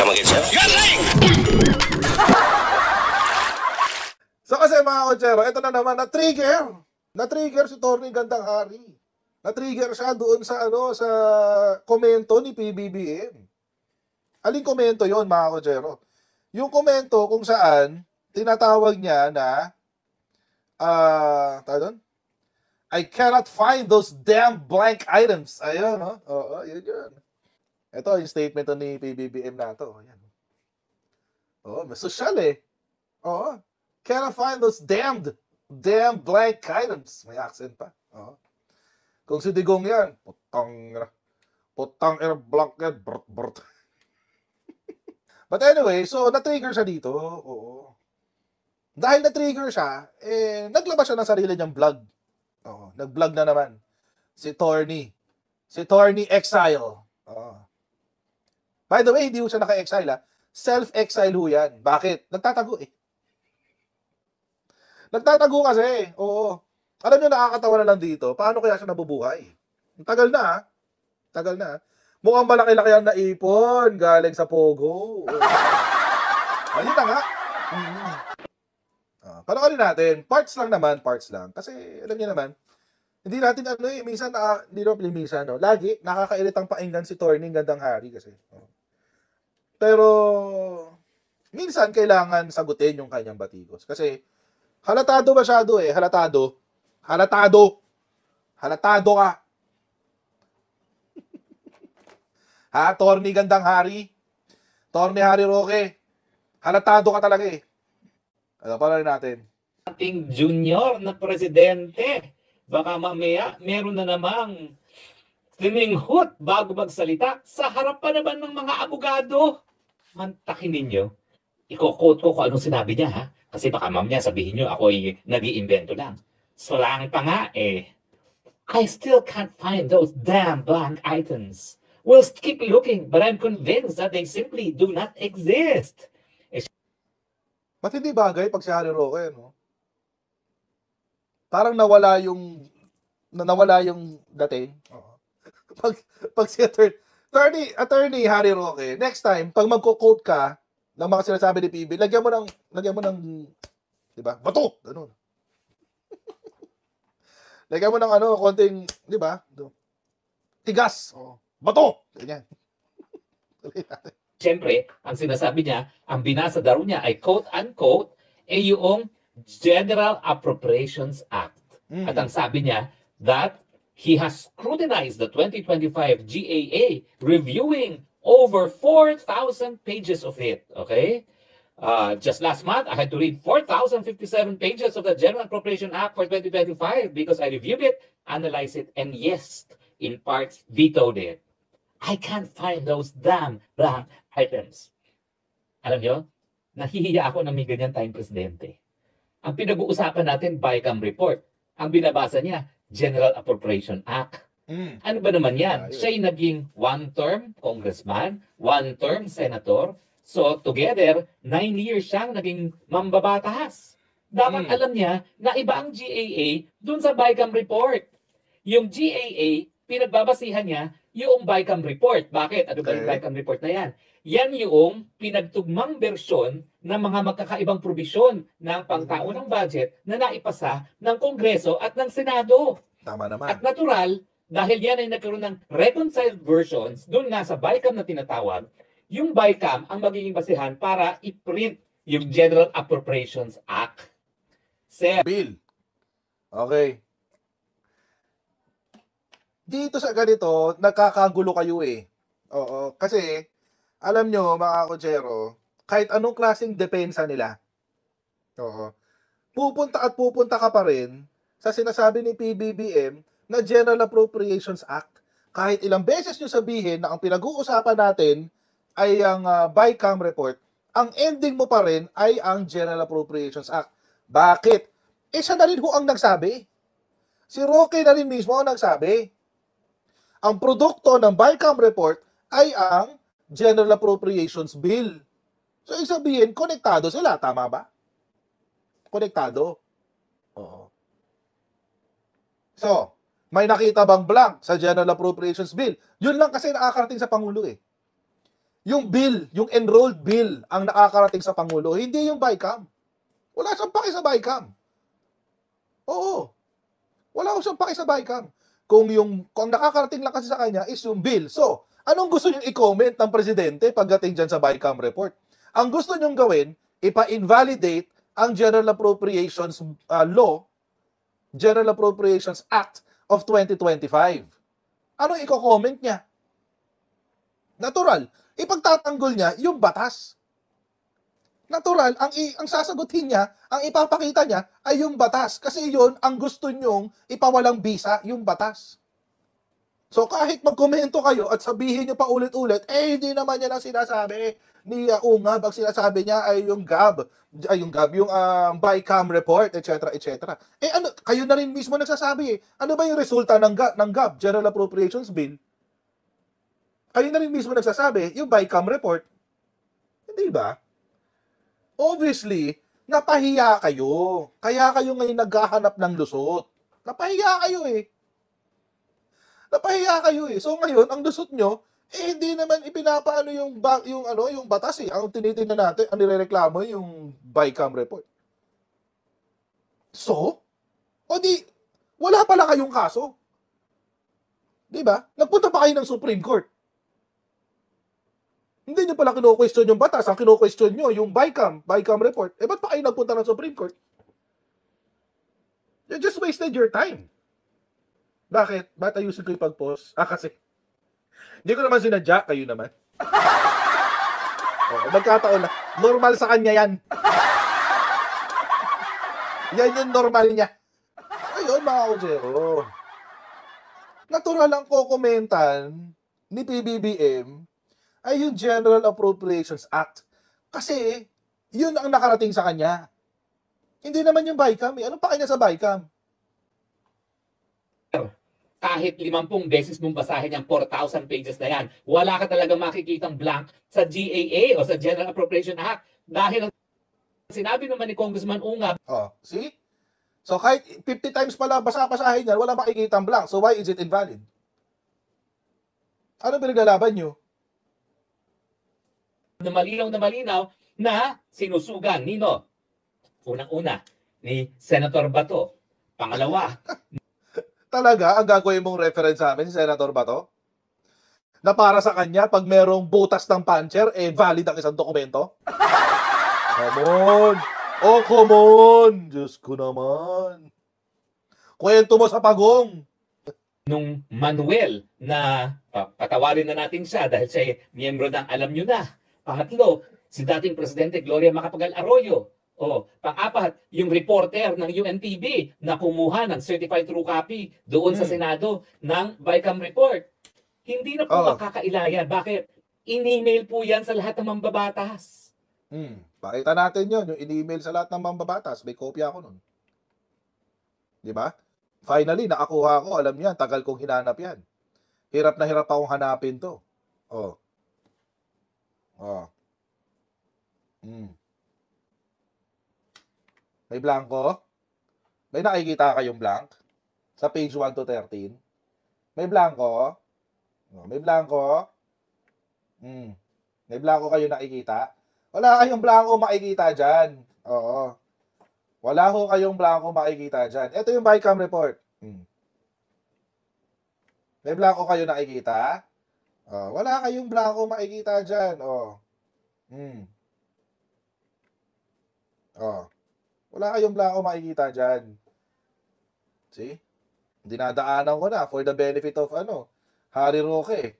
Sama get sir. So kasi mga kotsero, ito na naman, na-trigger si Torny Gandang Hari. Na-trigger siya doon sa sa komento ni PBBM. Aling komento yon mga kotsero? Yung komento kung saan tinatawag niya na tawag doon? I cannot find those damn blank items. Ayun, no? Oo, yun. Ito yung statement ni PBBM na to. Ayan. Oo, mas social eh. Oo. Cannot find those damn blank items. May accent pa. Oo. Kung si Digong yan, putang blank yan, brot. But anyway, so na-trigger siya dito. Oo. Dahil na-trigger siya, naglabas siya ng sarili niyang vlog. Oo, nag-vlog na naman. Si Torny Exile. Oo. By the way, hindi ho siya naka-exile ha. Self-exile ho yan. Bakit? Nagtatago eh. Nagtatago kasi. Oo. Alam niyo, nakakatawa na lang dito. Paano kaya siya nabubuhay? Tagal na ha. Tagal na. Mukhang malaki-laki ang naipon galing sa Pogo. Ayun na nga. Panoorin natin. Parts lang. Kasi, alam niyo naman, hindi natin minsan, minsan, no? Lagi, nakakairitang pakinggan si Torny Gandang Hari kasi. Pero, minsan, kailangan sagutin yung kanyang batikos. Kasi, halatado masyado eh. Halatado ka. Ha, Torny Gandang Hari? Torny Hari Roque? Halatado ka talaga eh. Panoorin natin. Ating junior na presidente, baka mamaya meron na namang sininghot bago magsalita sa harapan naman ng mga abogado. Mantakin ninyo, i-quote ko kung anong sinabi niya ha, kasi baka mamaya sabihin nyo ako'y nag-iimbento lang. Slang pa nga eh. I still can't find those damn blank items. We'll keep looking, but I'm convinced that they simply do not exist. Ba't hindi bagay pag si Harry Roque, no? Parang nawala yung dating. Pag si attorney Harry Roque, next time, pag magko-quote ka ng mga sinasabi ni PB, lagyan mo ng, di ba? Bato! Ganun. Lagyan mo ng konting, di ba? Tigas. Bato! Ganyan. Siyempre, ang sinasabi niya, ang binasa daw niya ay quote-unquote, yung General Appropriations Act. At ang sabi niya, that he has scrutinized the 2025 GAA, reviewing over 4,000 pages of it. Okay? Just last month, I had to read 4,057 pages of the General Appropriation Act for 2025 because I reviewed it, analyzed it, and yes, in parts, vetoed it. I can't find those damn blank items. Alam nyo, nahihiya ako na may ganyan tayong presidente. Ang pinag-uusapan natin, BICAM report. Ang binabasa niya, General Appropriation Act. Ano ba naman yan? Siya'y naging one-term congressman, one-term senator. So, together, 9 years siyang naging mambabatas. Dapat alam niya na iba ang GAA dun sa BICAM report. Yung GAA, pinagbabasihan niya yung BICAM report. Bakit? Ano ba yung BICAM report na yan? Yan yung pinagtugmang bersyon ng mga magkakaibang probisyon ng pangtaunang budget na naipasa ng Kongreso at ng Senado. Tama naman. At natural, dahil yan ay nagkaroon ng reconciled versions doon nga sa BICAM na tinatawag, yung BICAM ang magiging basihan para i-print yung General Appropriations Act. Bill. Okay. Dito sa ganito, nakakagulo kayo eh. Oo, kasi alam nyo mga kotsero, kahit anong klaseng depensa nila, pupunta ka pa rin sa sinasabi ni PBBM na General Appropriations Act. Kahit ilang beses nyo sabihin na ang pinag-uusapan natin ay ang BICAM report, ang ending mo pa rin ay ang General Appropriations Act. Bakit? Siya na rin ho ang nagsabi. Si Roque na rin mismo ang nagsabi. Ang produkto ng BICAM report ay ang General Appropriations Bill. So, ibig sabihin, konektado sila. Tama ba? Konektado. Oo. So, may nakita bang blank sa General Appropriations Bill? Yun lang kasi nakakarating sa Pangulo eh. yung bill, yung enrolled bill ang nakakarating sa Pangulo, hindi yung BICAM. Wala siyang paki sa BICAM. Oo. Wala siyang paki sa BICAM. Kung ang nakakarating lang kasi sa kanya is yung bill. So, anong gusto niyong i-comment ng presidente pagdating dyan sa BICAM report? Ang gusto niyong gawin, ipa-invalidate ang General Appropriations Law, General Appropriations Act of 2025. Anong i-comment niya? Natural. Ipagtatanggol niya yung batas. Natural, ang sasagutin niya, ang ipapakita niya ay yung batas. Kasi yun ang gusto niyong ipawalang bisa, yung batas. So kahit magkomento kayo at sabihin niyo pa ulit-ulit, hindi naman yan ang sinasabi ni Ungab. Ang sinasabi niya ay yung yung BICAM report, etc., etc. Ano, kayo na rin mismo nagsasabi Ano ba yung resulta ng GAB, General Appropriations Bill? Kayo na rin mismo nagsasabi, yung BICAM report. Hindi ba? Obviously, napahiya kayo. Kaya kayo ngayon naghahanap ng lusot. Napahiya kayo Napahiya kayo So ngayon, ang lusot nyo, hindi naman ipinapaano yung batas Ang tinitingnan natin, ang nirereklamo yung BICAM report. So, wala pala kayong kaso. Di ba? Nagpunta pa kayo ng Supreme Court. Hindi nyo pala kino-question yung batas. Ang kino-question nyo, yung BICAM report. Ba't pa kayo nagpunta ng Supreme Court? You just wasted your time. Bakit? Ba't ayusin ko yung pag-post? Kasi hindi ko naman sinadya, kayo naman. Nagkataon lang. Normal sa kanya yan. Yan yung normal niya. Ayun, mga kutsero. Natural lang komentan ni PBBM ay yung General Appropriations Act. Kasi, yun ang nakarating sa kanya. Hindi naman yung BICAM Anong pa kanya sa BICAM? Kahit 50 beses mong basahin yung 4,000 pages na yan, wala ka talagang makikitang blank sa GAA o sa General Appropriation Act. Dahil sinabi naman ni Congressman Ungab. See? So kahit 50 times pala basahin yan, wala makikitang blank. So why is it invalid? Ano pinaglalaban nyo? Na malinaw na sinusugan nino. Unang-una, ni Senator Bato. Pangalawa, talaga ang gagawin mong reference sa amin si Senator Bato? Na para sa kanya, pag merong butas ng puncher, valid ang isang dokumento? Come on! Come on! Diyos ko naman. Kwento mo sa pagong. Nung Manuel na patawarin na natin siya dahil siya ay miyembro ng Alam Nyo Na. Pangatlo, si dating Presidente Gloria Macapagal Arroyo. Pang-apat, yung reporter ng UNTV na kumuha ng certified true copy doon sa Senado ng BICAM report. Hindi na po makakailaya. Bakit? In-email po yan sa lahat ng mambabatas. Pakita natin yun, yung in-email sa lahat ng mambabatas. May kopya ako nun. Di ba? Finally, nakakuha ko. Alam niyan, tagal kong hinanap yan. Hirap na hirap akong hanapin to. May blanco? May nakikita kayong blank? Sa page 1 to 13? May blanco? May blanco? May blanco kayo nakikita? Wala kayong blanco makikita dyan. Wala ho kayong blanco makikita dyan. Ito yung BICAM report. May blanco kayo nakikita? Wala kayong blanco makikita dyan. Wala kayong blanco makikita dyan. See? Dinadaanan ko na for the benefit of Harry Roque.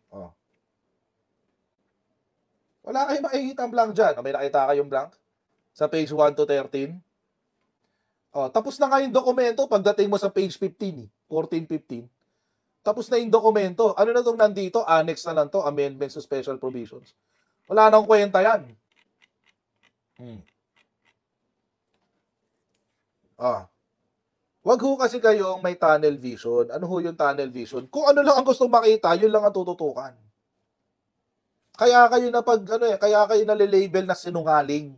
Wala kayong makikita blank dyan. May nakita kayong blank? Sa page 1 to 13? Tapos na nga yung dokumento pagdating mo sa page 15, 14-15. Tapos na yung dokumento. Ano na itong nandito? Annex na lang to, amendments to special provisions. Wala nang kwenta yan. Wag ho kasi kayong may tunnel vision. Ano ho yung tunnel vision? Kung ano lang ang gustong makita, yun lang ang tututukan. Kaya kayo na kaya kayo nalilabel na sinungaling.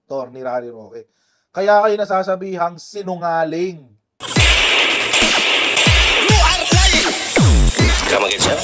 Attorney Harry Roque. Kaya kayo nasasabihang sinungaling. Come again, sir.